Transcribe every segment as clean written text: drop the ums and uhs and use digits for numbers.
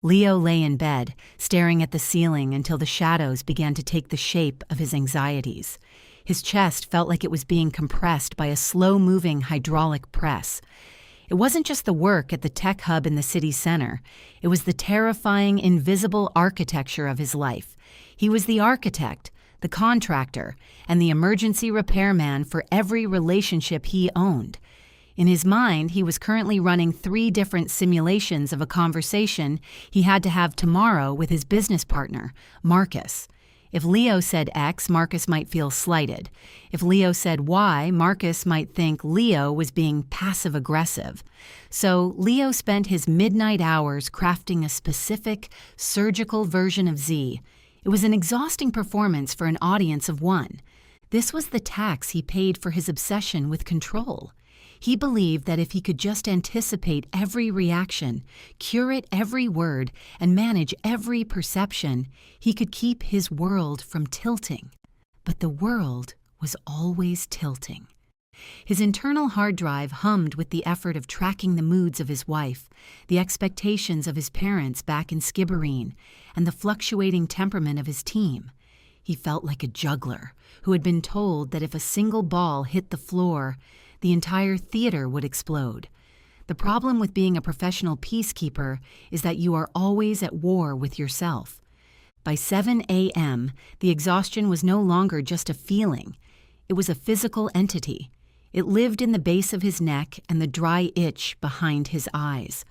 Leo lay in bed, staring at the ceiling until the shadows began to take the shape of his anxieties. His chest felt like it was being compressed by a slow-moving hydraulic press. It wasn't just the work at the tech hub in the city center. It was the terrifying, invisible architecture of his life. He was the architect, the contractor, and the emergency repairman for every relationship he owned. In his mind, he was currently running 3 different simulations of a conversation he had to have tomorrow with his business partner, Marcus. If Leo said X, Marcus might feel slighted. If Leo said Y, Marcus might think Leo was being passive-aggressive. So Leo spent his midnight hours crafting a specific, surgical version of Z. It was an exhausting performance for an audience of 1. This was the tax he paid for his obsession with control. He believed that if he could just anticipate every reaction, curate every word, and manage every perception, he could keep his world from tilting. But the world was always tilting. His internal hard drive hummed with the effort of tracking the moods of his wife, the expectations of his parents back in Skibbereen, and the fluctuating temperament of his team. He felt like a juggler who had been told that if a single ball hit the floor, the entire theater would explode. The problem with being a professional peacekeeper is that you are always at war with yourself. By 7 a.m., the exhaustion was no longer just a feeling. It was a physical entity. It lived in the base of his neck and the dry itch behind his eyes.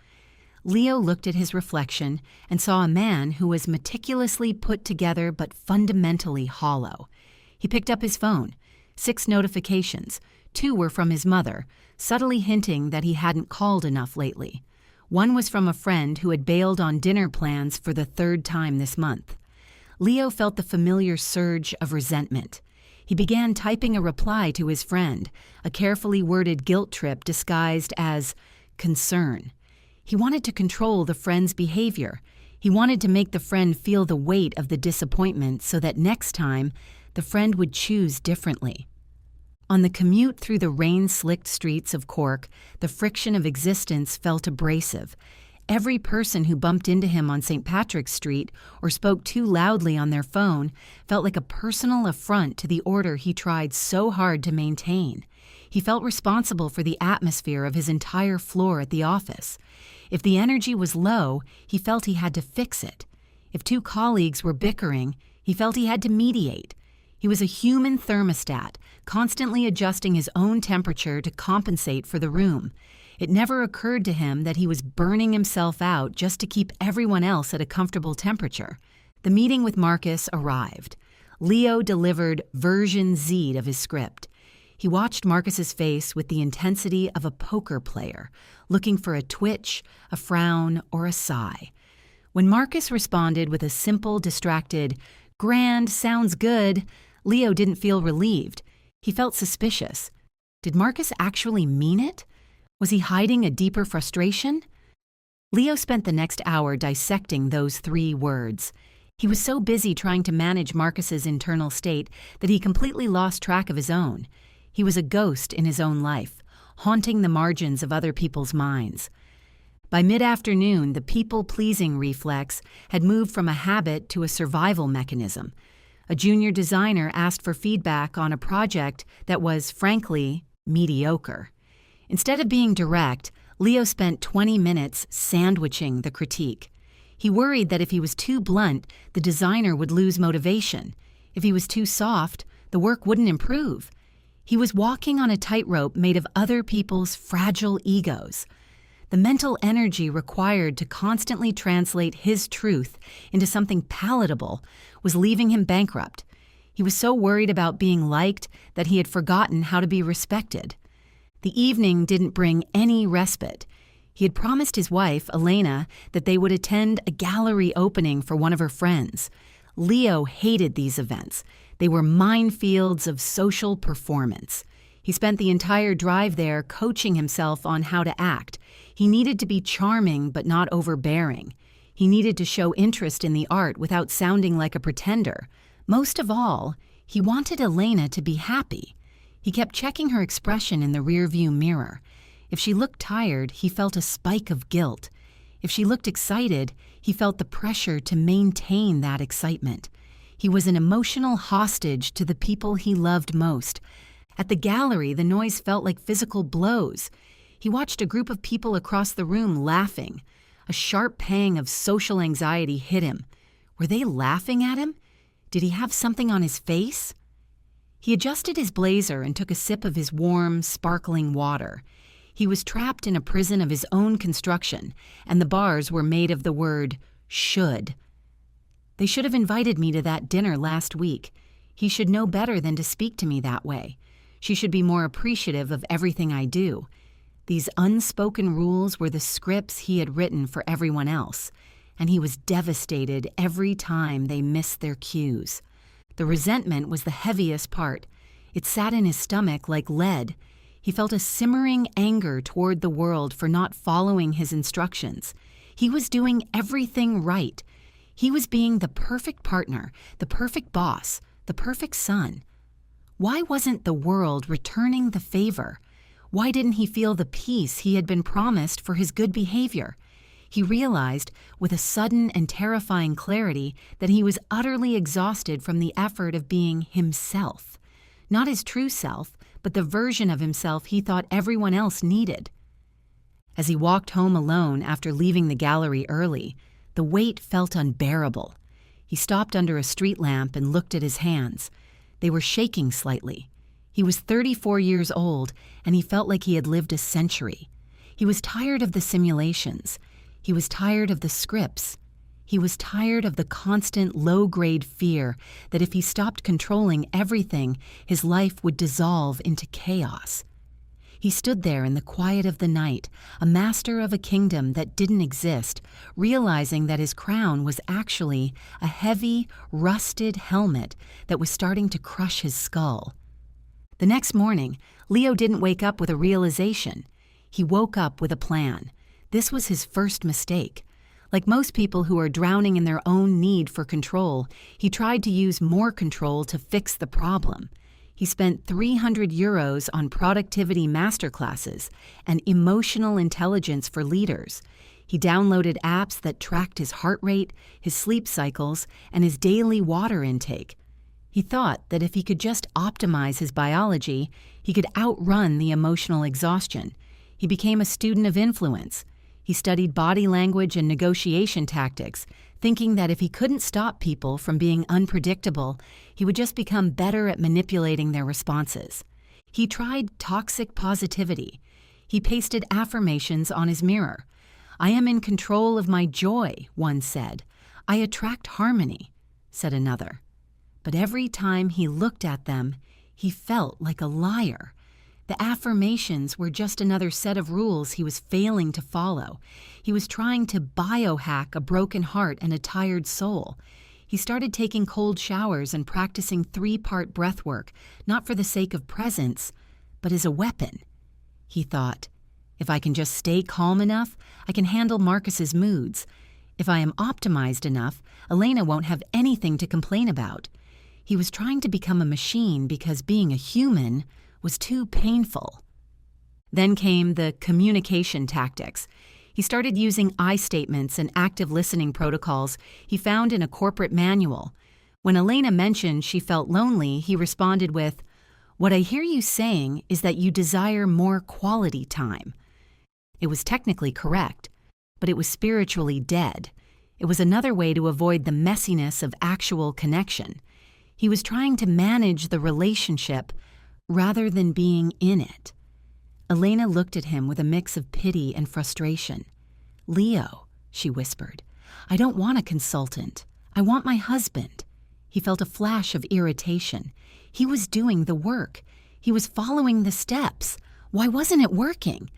Leo looked at his reflection and saw a man who was meticulously put together but fundamentally hollow. He picked up his phone. 6 notifications. 2 were from his mother, subtly hinting that he hadn't called enough lately. 1 was from a friend who had bailed on dinner plans for the 3rd time this month. Leo felt the familiar surge of resentment. He began typing a reply to his friend, a carefully worded guilt trip disguised as concern. He wanted to control the friend's behavior. He wanted to make the friend feel the weight of the disappointment so that next time, the friend would choose differently. On the commute through the rain-slicked streets of Cork, the friction of existence felt abrasive. Every person who bumped into him on St. Patrick's Street or spoke too loudly on their phone felt like a personal affront to the order he tried so hard to maintain. He felt responsible for the atmosphere of his entire floor at the office. If the energy was low, he felt he had to fix it. If 2 colleagues were bickering, he felt he had to mediate. He was a human thermostat, constantly adjusting his own temperature to compensate for the room. It never occurred to him that he was burning himself out just to keep everyone else at a comfortable temperature. The meeting with Marcus arrived. Leo delivered version Z of his script. He watched Marcus's face with the intensity of a poker player, looking for a twitch, a frown, or a sigh. When Marcus responded with a simple, distracted, "Grand, sounds good," Leo didn't feel relieved. He felt suspicious. Did Marcus actually mean it? Was he hiding a deeper frustration? Leo spent the next hour dissecting those 3 words. He was so busy trying to manage Marcus's internal state that he completely lost track of his own. He was a ghost in his own life, haunting the margins of other people's minds. By mid-afternoon, the people-pleasing reflex had moved from a habit to a survival mechanism. A junior designer asked for feedback on a project that was, frankly, mediocre. Instead of being direct, Leo spent 20 minutes sandwiching the critique. He worried that if he was too blunt, the designer would lose motivation. If he was too soft, the work wouldn't improve. He was walking on a tightrope made of other people's fragile egos. The mental energy required to constantly translate his truth into something palatable was leaving him bankrupt. He was so worried about being liked that he had forgotten how to be respected. The evening didn't bring any respite. He had promised his wife, Elena, that they would attend a gallery opening for one of her friends. Leo hated these events. They were minefields of social performance. He spent the entire drive there coaching himself on how to act. He needed to be charming but not overbearing. He needed to show interest in the art without sounding like a pretender. Most of all, he wanted Elena to be happy. He kept checking her expression in the rearview mirror. If she looked tired, he felt a spike of guilt. If she looked excited, he felt the pressure to maintain that excitement. He was an emotional hostage to the people he loved most. At the gallery, the noise felt like physical blows. He watched a group of people across the room laughing. A sharp pang of social anxiety hit him. Were they laughing at him? Did he have something on his face? He adjusted his blazer and took a sip of his warm, sparkling water. He was trapped in a prison of his own construction, and the bars were made of the word should. They should have invited me to that dinner last week. He should know better than to speak to me that way. She should be more appreciative of everything I do. These unspoken rules were the scripts he had written for everyone else, and he was devastated every time they missed their cues. The resentment was the heaviest part. It sat in his stomach like lead. He felt a simmering anger toward the world for not following his instructions. He was doing everything right. He was being the perfect partner, the perfect boss, the perfect son. Why wasn't the world returning the favor? Why didn't he feel the peace he had been promised for his good behavior? He realized, with a sudden and terrifying clarity, that he was utterly exhausted from the effort of being himself. Not his true self, but the version of himself he thought everyone else needed. As he walked home alone after leaving the gallery early, the weight felt unbearable. He stopped under a street lamp and looked at his hands. They were shaking slightly. He was 34 years old, and he felt like he had lived a century. He was tired of the simulations. He was tired of the scripts. He was tired of the constant low-grade fear that if he stopped controlling everything, his life would dissolve into chaos. He stood there in the quiet of the night, a master of a kingdom that didn't exist, realizing that his crown was actually a heavy, rusted helmet that was starting to crush his skull. The next morning, Leo didn't wake up with a realization. He woke up with a plan. This was his first mistake. Like most people who are drowning in their own need for control, he tried to use more control to fix the problem. He spent €300 on productivity masterclasses and emotional intelligence for leaders. He downloaded apps that tracked his heart rate, his sleep cycles, and his daily water intake. He thought that if he could just optimize his biology, he could outrun the emotional exhaustion. He became a student of influence. He studied body language and negotiation tactics, thinking that if he couldn't stop people from being unpredictable, he would just become better at manipulating their responses. He tried toxic positivity. He pasted affirmations on his mirror. "I am in control of my joy," one said. "I attract harmony," said another. But every time he looked at them, he felt like a liar. The affirmations were just another set of rules he was failing to follow. He was trying to biohack a broken heart and a tired soul. He started taking cold showers and practicing 3-part breath work, not for the sake of presence, but as a weapon. He thought, if I can just stay calm enough, I can handle Marcus's moods. If I am optimized enough, Elena won't have anything to complain about. He was trying to become a machine because being a human was too painful. Then came the communication tactics. He started using I statements and active listening protocols he found in a corporate manual. When Elena mentioned she felt lonely, he responded with, "What I hear you saying is that you desire more quality time." It was technically correct, but it was spiritually dead. It was another way to avoid the messiness of actual connection. He was trying to manage the relationship rather than being in it. Elena looked at him with a mix of pity and frustration. "Leo," she whispered, "I don't want a consultant. I want my husband." He felt a flash of irritation. He was doing the work. He was following the steps. Why wasn't it working?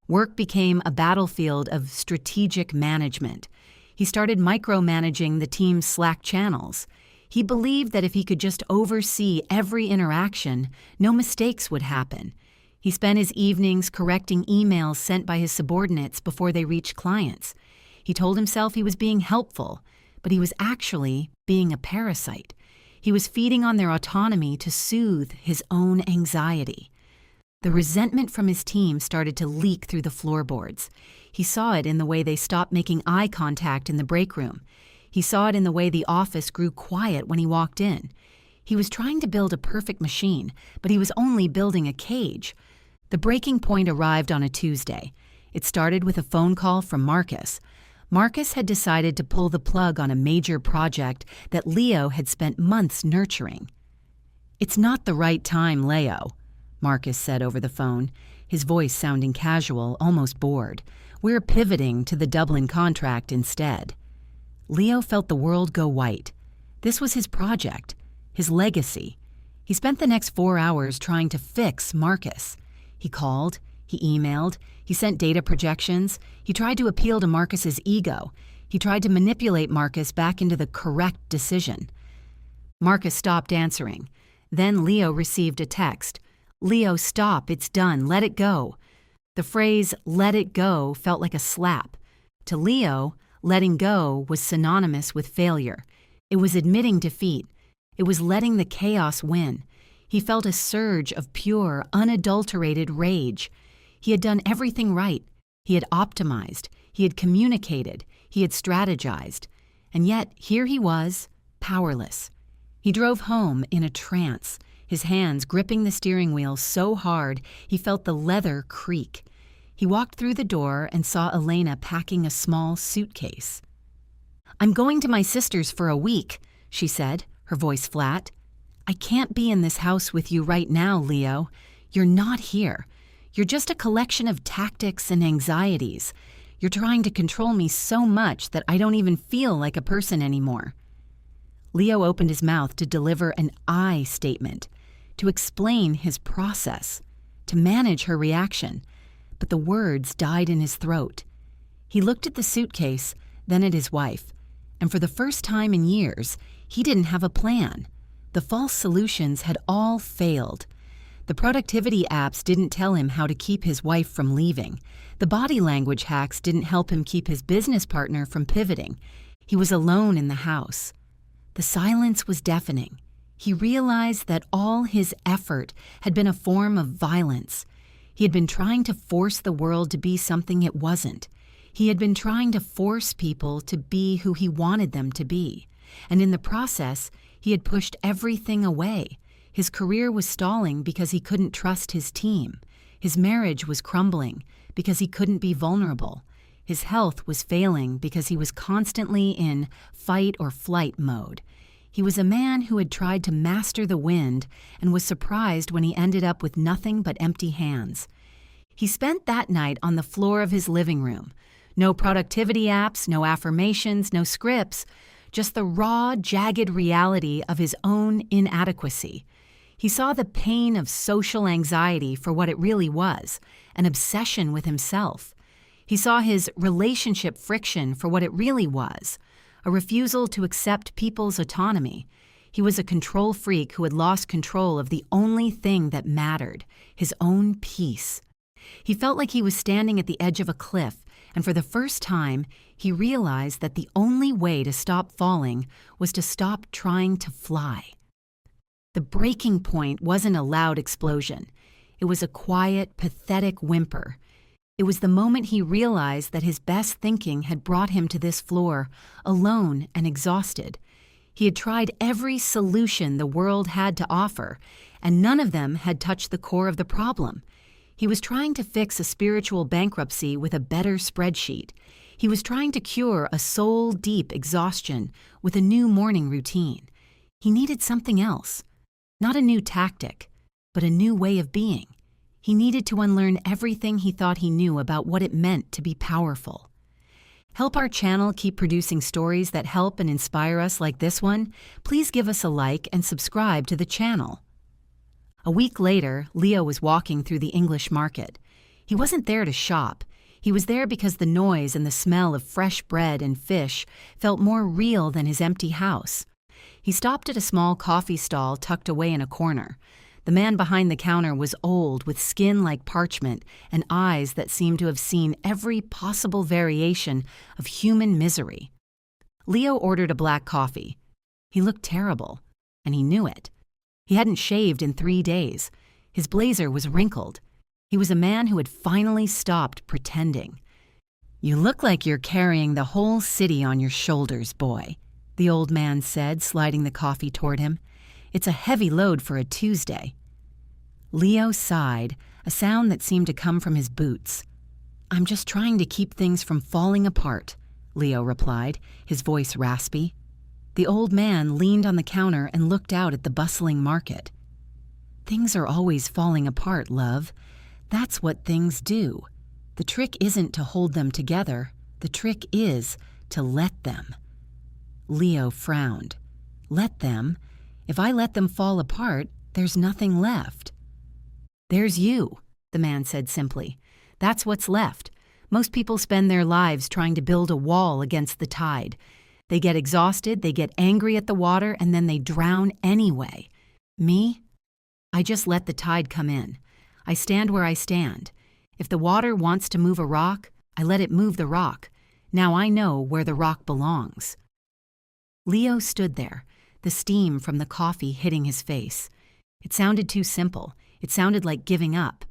Work became a battlefield of strategic management. He started micromanaging the team's Slack channels. He believed that if he could just oversee every interaction, no mistakes would happen. He spent his evenings correcting emails sent by his subordinates before they reached clients. He told himself he was being helpful, but he was actually being a parasite. He was feeding on their autonomy to soothe his own anxiety. The resentment from his team started to leak through the floorboards. He saw it in the way they stopped making eye contact in the break room. He saw it in the way the office grew quiet when he walked in. He was trying to build a perfect machine, but he was only building a cage. The breaking point arrived on a Tuesday. It started with a phone call from Marcus. Marcus had decided to pull the plug on a major project that Leo had spent months nurturing. "It's not the right time, Leo," Marcus said over the phone, his voice sounding casual, almost bored. "We're pivoting to the Dublin contract instead." Leo felt the world go white. This was his project, his legacy. He spent the next 4 hours trying to fix Marcus. He called, he emailed, he sent data projections, he tried to appeal to Marcus's ego. He tried to manipulate Marcus back into the correct decision. Marcus stopped answering. Then Leo received a text. "Leo, stop, it's done, let it go." The phrase, "let it go," felt like a slap. To Leo, letting go was synonymous with failure. It was admitting defeat. It was letting the chaos win. He felt a surge of pure, unadulterated rage. He had done everything right. He had optimized. He had communicated. He had strategized. And yet, here he was, powerless. He drove home in a trance, his hands gripping the steering wheel so hard he felt the leather creak. He walked through the door and saw Elena packing a small suitcase. "I'm going to my sister's for a week," she said, her voice flat. "I can't be in this house with you right now, Leo. You're not here. You're just a collection of tactics and anxieties. You're trying to control me so much that I don't even feel like a person anymore." Leo opened his mouth to deliver an I statement, to explain his process, to manage her reaction, but the words died in his throat. He looked at the suitcase, then at his wife, and for the first time in years, he didn't have a plan. The false solutions had all failed. The productivity apps didn't tell him how to keep his wife from leaving. The body language hacks didn't help him keep his business partner from pivoting. He was alone in the house. The silence was deafening. He realized that all his effort had been a form of violence. He had been trying to force the world to be something it wasn't. He had been trying to force people to be who he wanted them to be. And in the process, he had pushed everything away. His career was stalling because he couldn't trust his team. His marriage was crumbling because he couldn't be vulnerable. His health was failing because he was constantly in fight or flight mode. He was a man who had tried to master the wind and was surprised when he ended up with nothing but empty hands. He spent that night on the floor of his living room. No productivity apps, no affirmations, no scripts, just the raw, jagged reality of his own inadequacy. He saw the pain of social anxiety for what it really was, an obsession with himself. He saw his relationship friction for what it really was, a refusal to accept people's autonomy. He was a control freak who had lost control of the only thing that mattered, his own peace. He felt like he was standing at the edge of a cliff, and for the first time, he realized that the only way to stop falling was to stop trying to fly. The breaking point wasn't a loud explosion. It was a quiet, pathetic whimper. It was the moment he realized that his best thinking had brought him to this floor, alone and exhausted. He had tried every solution the world had to offer, and none of them had touched the core of the problem. He was trying to fix a spiritual bankruptcy with a better spreadsheet. He was trying to cure a soul-deep exhaustion with a new morning routine. He needed something else. Not a new tactic, but a new way of being. He needed to unlearn everything he thought he knew about what it meant to be powerful. Help our channel keep producing stories that help and inspire us like this one? Please give us a like and subscribe to the channel. A week later, Leo was walking through the English market. He wasn't there to shop. He was there because the noise and the smell of fresh bread and fish felt more real than his empty house. He stopped at a small coffee stall tucked away in a corner. The man behind the counter was old, with skin like parchment and eyes that seemed to have seen every possible variation of human misery. Leo ordered a black coffee. He looked terrible, and he knew it. He hadn't shaved in 3 days. His blazer was wrinkled. He was a man who had finally stopped pretending. "You look like you're carrying the whole city on your shoulders, boy," the old man said, sliding the coffee toward him. "It's a heavy load for a Tuesday." Leo sighed, a sound that seemed to come from his boots. "I'm just trying to keep things from falling apart," Leo replied, his voice raspy. The old man leaned on the counter and looked out at the bustling market. "Things are always falling apart, love. That's what things do. The trick isn't to hold them together. The trick is to let them." Leo frowned. "Let them? If I let them fall apart, there's nothing left." "There's you," the man said simply. "That's what's left. Most people spend their lives trying to build a wall against the tide. They get exhausted, they get angry at the water, and then they drown anyway. Me? I just let the tide come in. I stand where I stand. If the water wants to move a rock, I let it move the rock. Now I know where the rock belongs." Leo stood there, the steam from the coffee hitting his face. It sounded too simple. It sounded like giving up.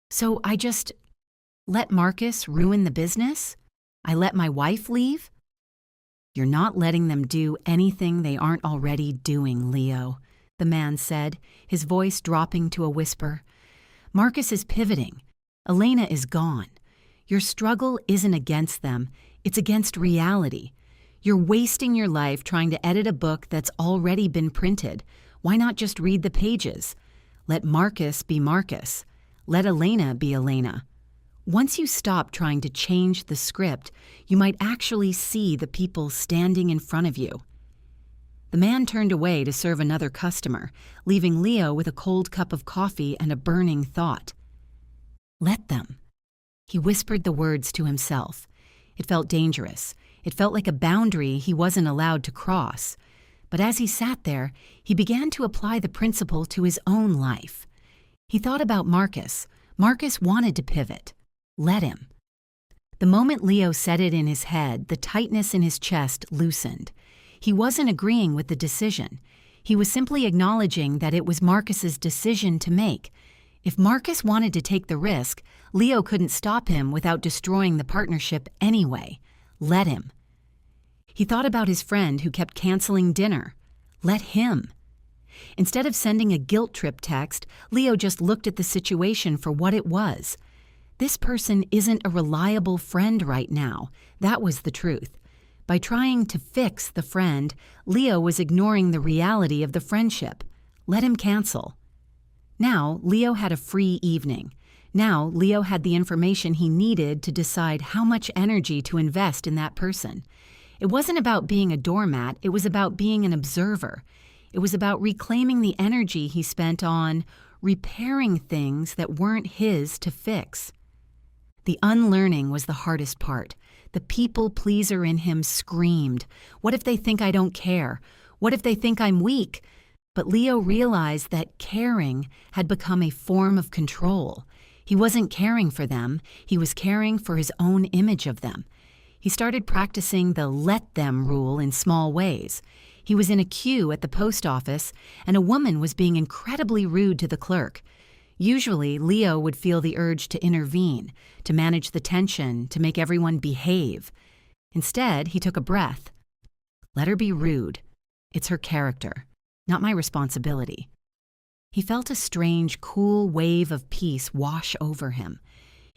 "So I just let Marcus ruin the business? I let my wife leave?" "You're not letting them do anything they aren't already doing, Leo," the man said, his voice dropping to a whisper. "Marcus is pivoting. Elena is gone. Your struggle isn't against them, it's against reality. You're wasting your life trying to edit a book that's already been printed. Why not just read the pages? Let Marcus be Marcus. Let Elena be Elena. Once you stop trying to change the script, you might actually see the people standing in front of you." The man turned away to serve another customer, leaving Leo with a cold cup of coffee and a burning thought. "Let them." He whispered the words to himself. It felt dangerous. It felt like a boundary he wasn't allowed to cross. But as he sat there, he began to apply the principle to his own life. He thought about Marcus. Marcus wanted to pivot. Let him. The moment Leo said it in his head, the tightness in his chest loosened. He wasn't agreeing with the decision. He was simply acknowledging that it was Marcus's decision to make. If Marcus wanted to take the risk, Leo couldn't stop him without destroying the partnership anyway. Let him. He thought about his friend who kept canceling dinner. Let him. Instead of sending a guilt trip text, Leo just looked at the situation for what it was. This person isn't a reliable friend right now. That was the truth. By trying to fix the friend, Leo was ignoring the reality of the friendship. Let him cancel. Now, Leo had a free evening. Now, Leo had the information he needed to decide how much energy to invest in that person. It wasn't about being a doormat, it was about being an observer. It was about reclaiming the energy he spent on repairing things that weren't his to fix. The unlearning was the hardest part. The people pleaser in him screamed, "What if they think I don't care? What if they think I'm weak?" But Leo realized that caring had become a form of control. He wasn't caring for them, he was caring for his own image of them. He started practicing the let them rule in small ways. He was in a queue at the post office, and a woman was being incredibly rude to the clerk. Usually, Leo would feel the urge to intervene, to manage the tension, to make everyone behave. Instead, he took a breath. Let her be rude. It's her character, not my responsibility. He felt a strange, cool wave of peace wash over him.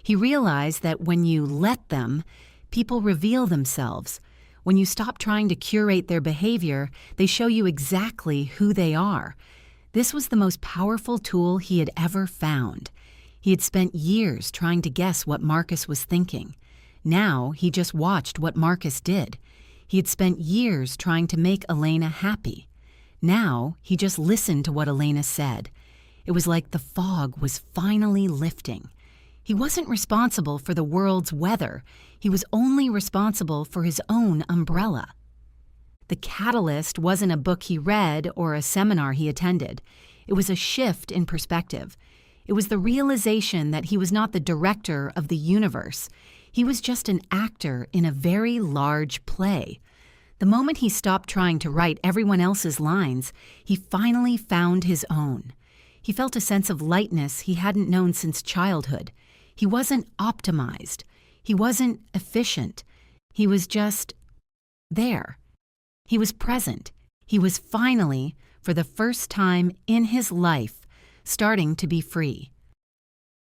He realized that when you let them, people reveal themselves. When you stop trying to curate their behavior, they show you exactly who they are. This was the most powerful tool he had ever found. He had spent years trying to guess what Marcus was thinking. Now he just watched what Marcus did. He had spent years trying to make Elena happy. Now he just listened to what Elena said. It was like the fog was finally lifting. He wasn't responsible for the world's weather. He was only responsible for his own umbrella. The catalyst wasn't a book he read or a seminar he attended. It was a shift in perspective. It was the realization that he was not the director of the universe. He was just an actor in a very large play. The moment he stopped trying to write everyone else's lines, he finally found his own. He felt a sense of lightness he hadn't known since childhood. He wasn't optimized. He wasn't efficient. He was just there. He was present. He was finally, for the first time in his life, starting to be free.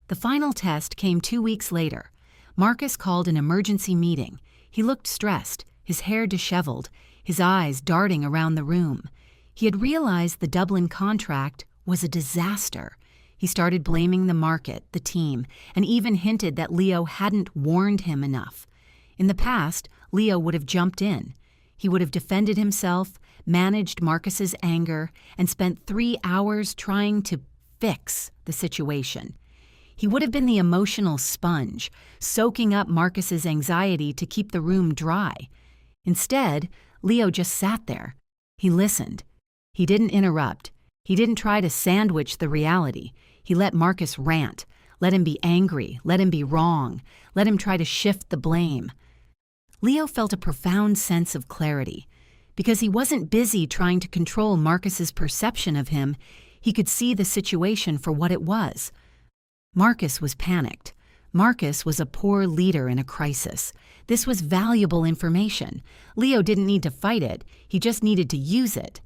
The final test came 2 weeks later. Marcus called an emergency meeting. He looked stressed, his hair disheveled, his eyes darting around the room. He had realized the Dublin contract was a disaster. He started blaming the market, the team, and even hinted that Leo hadn't warned him enough. In the past, Leo would have jumped in. He would have defended himself, managed Marcus's anger, and spent 3 hours trying to fix the situation. He would have been the emotional sponge, soaking up Marcus's anxiety to keep the room dry. Instead, Leo just sat there. He listened. He didn't interrupt. He didn't try to sandwich the reality. He let Marcus rant, let him be angry, let him be wrong, let him try to shift the blame. Leo felt a profound sense of clarity. Because he wasn't busy trying to control Marcus's perception of him, he could see the situation for what it was. Marcus was panicked. Marcus was a poor leader in a crisis. This was valuable information. Leo didn't need to fight it. He just needed to use it.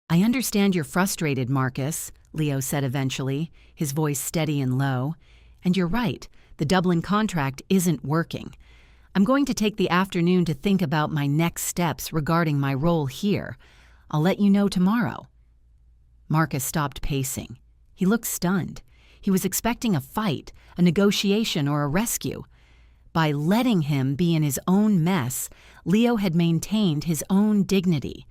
"I understand you're frustrated, Marcus," Leo said eventually, his voice steady and low. "And you're right, the Dublin contract isn't working. I'm going to take the afternoon to think about my next steps regarding my role here. I'll let you know tomorrow." Marcus stopped pacing. He looked stunned. He was expecting a fight, a negotiation, or a rescue. By letting him be in his own mess, Leo had maintained his own dignity.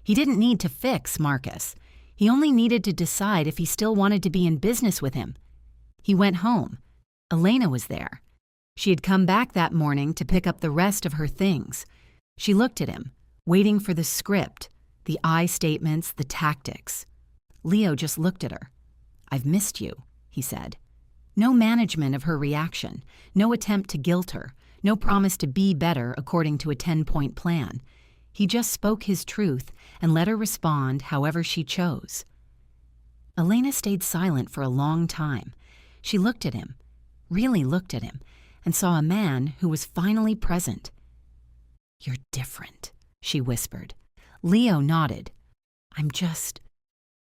He didn't need to fix Marcus. He only needed to decide if he still wanted to be in business with him. He went home. Elena was there. She had come back that morning to pick up the rest of her things. She looked at him, waiting for the script, the I statements, the tactics. Leo just looked at her. "I've missed you," he said. No management of her reaction, no attempt to guilt her, no promise to be better according to a 10-point plan. He just spoke his truth and let her respond however she chose. Elena stayed silent for a long time. She looked at him, really looked at him, and saw a man who was finally present. "You're different," she whispered. Leo nodded. "I'm just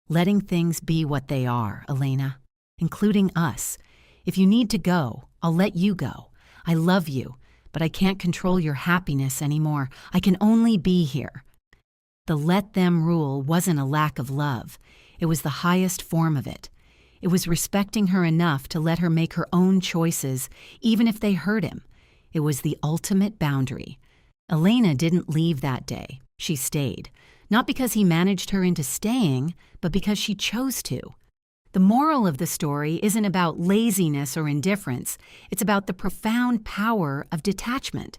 letting things be what they are, Elena, including us. If you need to go, I'll let you go. I love you, but I can't control your happiness anymore. I can only be here." The let them rule wasn't a lack of love. It was the highest form of it. It was respecting her enough to let her make her own choices, even if they hurt him. It was the ultimate boundary. Elena didn't leave that day. She stayed. Not because he managed her into staying, but because she chose to. The moral of the story isn't about laziness or indifference. It's about the profound power of detachment.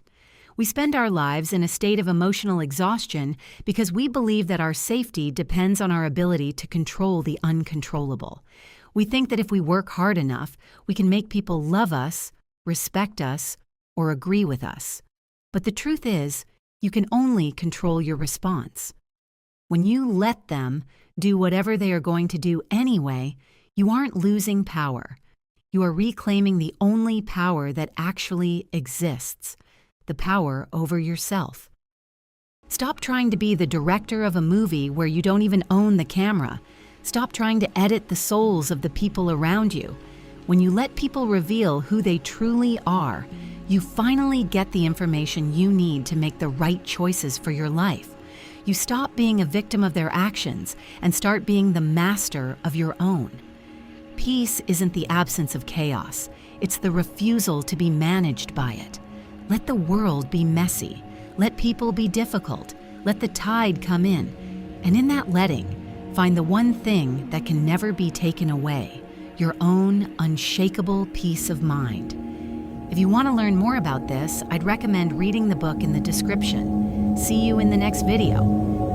We spend our lives in a state of emotional exhaustion because we believe that our safety depends on our ability to control the uncontrollable. We think that if we work hard enough, we can make people love us, respect us, or agree with us. But the truth is, you can only control your response. When you let them do whatever they are going to do anyway, you aren't losing power. You are reclaiming the only power that actually exists, the power over yourself. Stop trying to be the director of a movie where you don't even own the camera. Stop trying to edit the souls of the people around you. When you let people reveal who they truly are, you finally get the information you need to make the right choices for your life. You stop being a victim of their actions and start being the master of your own. Peace isn't the absence of chaos. It's the refusal to be managed by it. Let the world be messy. Let people be difficult. Let the tide come in. And in that letting, find the one thing that can never be taken away, your own unshakable peace of mind. If you want to learn more about this, I'd recommend reading the book in the description. See you in the next video.